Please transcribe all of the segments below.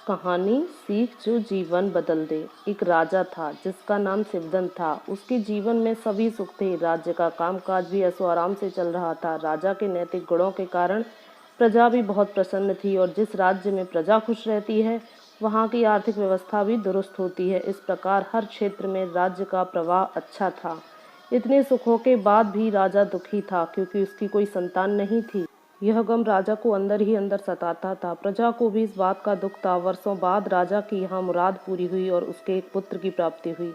कहानी सीख जो जीवन बदल दे। एक राजा था जिसका नाम शिवदंत था। उसके जीवन में सभी सुख थे। राज्य का कामकाज भी ऐशो आराम से चल रहा था। राजा के नैतिक गुणों के कारण प्रजा भी बहुत प्रसन्न थी और जिस राज्य में प्रजा खुश रहती है वहाँ की आर्थिक व्यवस्था भी दुरुस्त होती है। इस प्रकार हर क्षेत्र में राज्य का प्रवाह अच्छा था। इतने सुखों के बाद भी राजा दुखी था क्योंकि उसकी कोई संतान नहीं थी। यह गम राजा को अंदर ही अंदर सताता था। प्रजा को भी इस बात का दुख था। वर्षों बाद राजा की यहाँ मुराद पूरी हुई और उसके एक पुत्र की प्राप्ति हुई।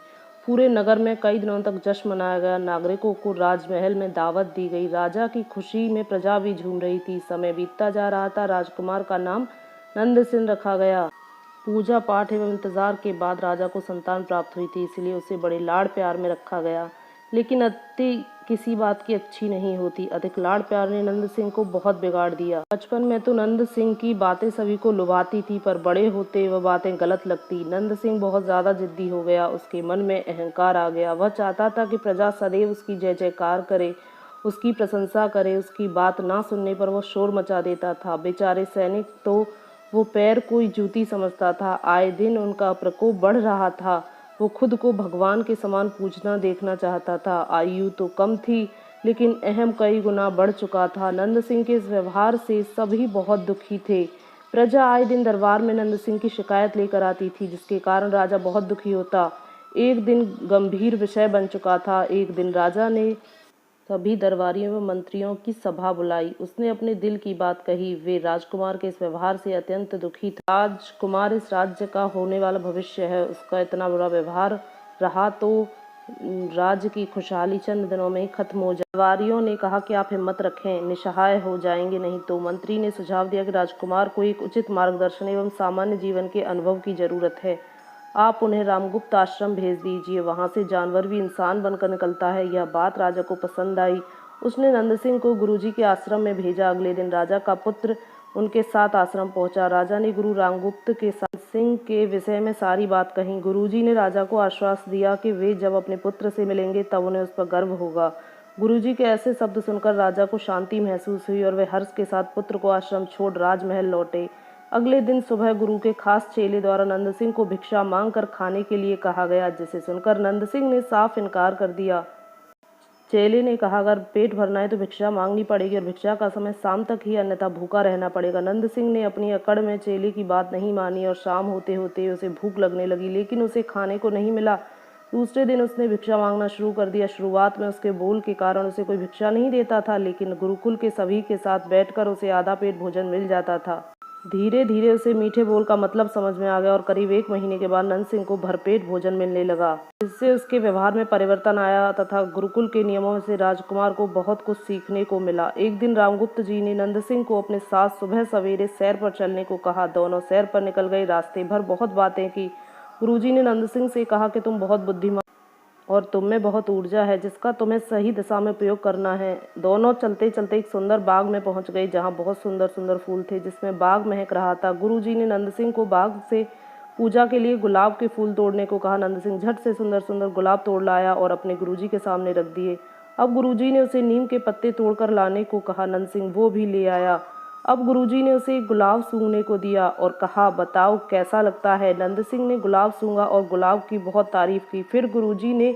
पूरे नगर में कई दिनों तक जश्न मनाया गया। नागरिकों को राजमहल में दावत दी गई। राजा की खुशी में प्रजा भी झूम रही थी। समय बीतता जा रहा था। राजकुमार का नाम नंदसिंह रखा गया। पूजा पाठ एवं इंतजार के बाद राजा को संतान प्राप्त हुई थी, इसलिए उसे बड़े लाड़ प्यार में रखा गया। लेकिन अति किसी बात की अच्छी नहीं होती। अधिक लाड़ प्यार ने नंद सिंह को बहुत बिगाड़ दिया। बचपन में तो नंद सिंह की बातें सभी को लुभाती थी, पर बड़े होते वह बातें गलत लगती। नंद सिंह बहुत ज्यादा जिद्दी हो गया। उसके मन में अहंकार आ गया। वह चाहता था कि प्रजा सदैव उसकी जय जयकार करे, उसकी प्रशंसा करे। उसकी बात ना सुनने पर वह शोर मचा देता था। बेचारे सैनिक तो वो पैर कोई जूती समझता था। आए दिन उनका प्रकोप बढ़ रहा था। वो खुद को भगवान के समान पूजना देखना चाहता था। आयु तो कम थी लेकिन अहम कई गुना बढ़ चुका था। नंद सिंह के इस व्यवहार से सभी बहुत दुखी थे। प्रजा आए दिन दरबार में नंद सिंह की शिकायत लेकर आती थी, जिसके कारण राजा बहुत दुखी होता। एक दिन गंभीर विषय बन चुका था। एक दिन राजा ने सभी दरबारियों व मंत्रियों की सभा बुलाई। उसने अपने दिल की बात कही। वे राजकुमार के इस व्यवहार से अत्यंत दुखी थे। राजकुमार इस राज्य का होने वाला भविष्य है। उसका इतना बुरा व्यवहार रहा तो राज्य की खुशहाली चंद दिनों में ही खत्म हो जाए। दरबारियों ने कहा कि आप हिम्मत रखें, निस्सहाय हो जाएंगे नहीं तो। मंत्री ने सुझाव दिया कि राजकुमार को एक उचित मार्गदर्शन एवं सामान्य जीवन के अनुभव की जरूरत है। आप उन्हें रामगुप्त आश्रम भेज दीजिए। वहां से जानवर भी इंसान बनकर निकलता है। यह बात राजा को पसंद आई। उसने नंद सिंह को गुरुजी के आश्रम में भेजा। अगले दिन राजा का पुत्र उनके साथ आश्रम पहुंचा। राजा ने गुरु रामगुप्त के साथ सिंह के विषय में सारी बात कही। गुरुजी ने राजा को आश्वास दिया कि वे जब अपने पुत्र से मिलेंगे तब उन्हें उस पर गर्व होगा। गुरुजी के ऐसे शब्द सुनकर राजा को शांति महसूस हुई और वे हर्ष के साथ पुत्र को आश्रम छोड़ राजमहल लौटे। अगले दिन सुबह गुरु के खास चेले द्वारा नंद सिंह को भिक्षा मांग कर खाने के लिए कहा गया, जिसे सुनकर नंद सिंह ने साफ इनकार कर दिया। चेले ने कहा, अगर पेट भरना है तो भिक्षा मांगनी पड़ेगी और भिक्षा का समय शाम तक ही, अन्यथा भूखा रहना पड़ेगा। नंद सिंह ने अपनी अकड़ में चेले की बात नहीं मानी और शाम होते होते उसे भूख लगने लगी, लेकिन उसे खाने को नहीं मिला। दूसरे दिन उसने भिक्षा मांगना शुरू कर दिया। शुरुआत में उसके बोल के कारण उसे कोई भिक्षा नहीं देता था, लेकिन गुरुकुल के सभी के साथ बैठकर उसे आधा पेट भोजन मिल जाता था। धीरे धीरे उसे मीठे बोल का मतलब समझ में आ गया और करीब 1 महीने के बाद नंद सिंह को भरपेट भोजन मिलने लगा। इससे उसके व्यवहार में परिवर्तन आया तथा गुरुकुल के नियमों से राजकुमार को बहुत कुछ सीखने को मिला। एक दिन रामगुप्त जी ने नंद सिंह को अपने साथ सुबह सवेरे सैर पर चलने को कहा। दोनों सैर पर निकल गए। रास्ते भर बहुत बातें की। गुरुजी ने नंद सिंह से कहा कि तुम बहुत बुद्धिमान और तुम में बहुत ऊर्जा है, जिसका तुम्हें सही दिशा में उपयोग करना है। दोनों चलते चलते एक सुंदर बाग में पहुंच गए, जहां बहुत सुंदर सुंदर फूल थे, जिसमें बाग महक रहा था। गुरुजी ने नंद सिंह को बाग से पूजा के लिए गुलाब के फूल तोड़ने को कहा। नंद सिंह झट से सुंदर सुंदर गुलाब तोड़ लाया और अपने गुरुजी के सामने रख दिए। अब गुरुजी ने उसे नीम के पत्ते तोड़कर लाने को कहा। नंद सिंह वो भी ले आया। अब गुरुजी ने उसे एक गुलाब सूंघने को दिया और कहा, बताओ कैसा लगता है। नंद सिंह ने गुलाब सूंघा और गुलाब की बहुत तारीफ की। फिर गुरुजी ने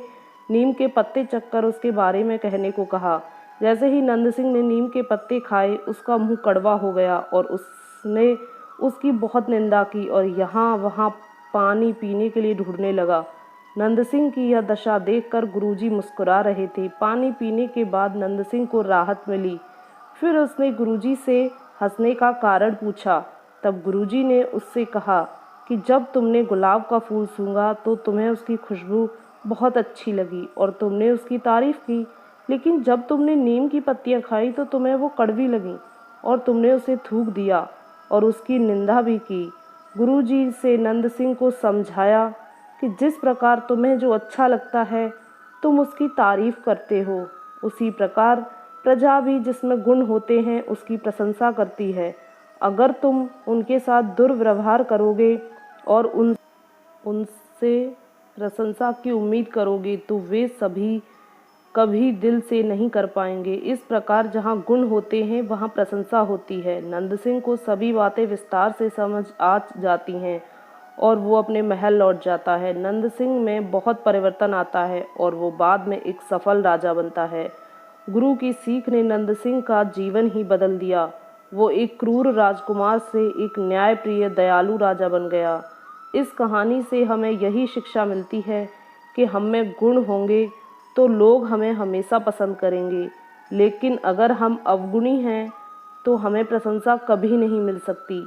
नीम के पत्ते चखकर उसके बारे में कहने को कहा। जैसे ही नंद सिंह ने नीम के पत्ते खाए, उसका मुंह कड़वा हो गया और उसने उसकी बहुत निंदा की और यहाँ वहाँ पानी पीने के लिए ढूंढने लगा। नंद सिंह की यह दशा देखकर गुरुजी मुस्कुरा रहे थे। पानी पीने के बाद नंद सिंह को राहत मिली। फिर उसने गुरुजी से हंसने का कारण पूछा। तब गुरुजी ने उससे कहा कि जब तुमने गुलाब का फूल सूंघा तो तुम्हें उसकी खुशबू बहुत अच्छी लगी और तुमने उसकी तारीफ की, लेकिन जब तुमने नीम की पत्तियां खाई तो तुम्हें वो कड़वी लगीं और तुमने उसे थूक दिया और उसकी निंदा भी की। गुरुजी से नंद सिंह को समझाया कि जिस प्रकार तुम्हें जो अच्छा लगता है तुम उसकी तारीफ करते हो, उसी प्रकार प्रजा भी जिसमें गुण होते हैं उसकी प्रशंसा करती है। अगर तुम उनके साथ दुर्व्यवहार करोगे और उनसे प्रशंसा की उम्मीद करोगे तो वे सभी कभी दिल से नहीं कर पाएंगे। इस प्रकार जहाँ गुण होते हैं वहाँ प्रशंसा होती है। नंद सिंह को सभी बातें विस्तार से समझ आ जाती हैं और वो अपने महल लौट जाता है। नंद सिंह में बहुत परिवर्तन आता है और वो बाद में एक सफल राजा बनता है। गुरु की सीख ने नंद सिंह का जीवन ही बदल दिया। वो एक क्रूर राजकुमार से एक न्यायप्रिय दयालु राजा बन गया। इस कहानी से हमें यही शिक्षा मिलती है कि हम में गुण होंगे तो लोग हमें हमेशा पसंद करेंगे, लेकिन अगर हम अवगुणी हैं तो हमें प्रशंसा कभी नहीं मिल सकती।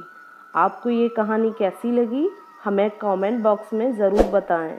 आपको ये कहानी कैसी लगी हमें कमेंट बॉक्स में ज़रूर बताएं।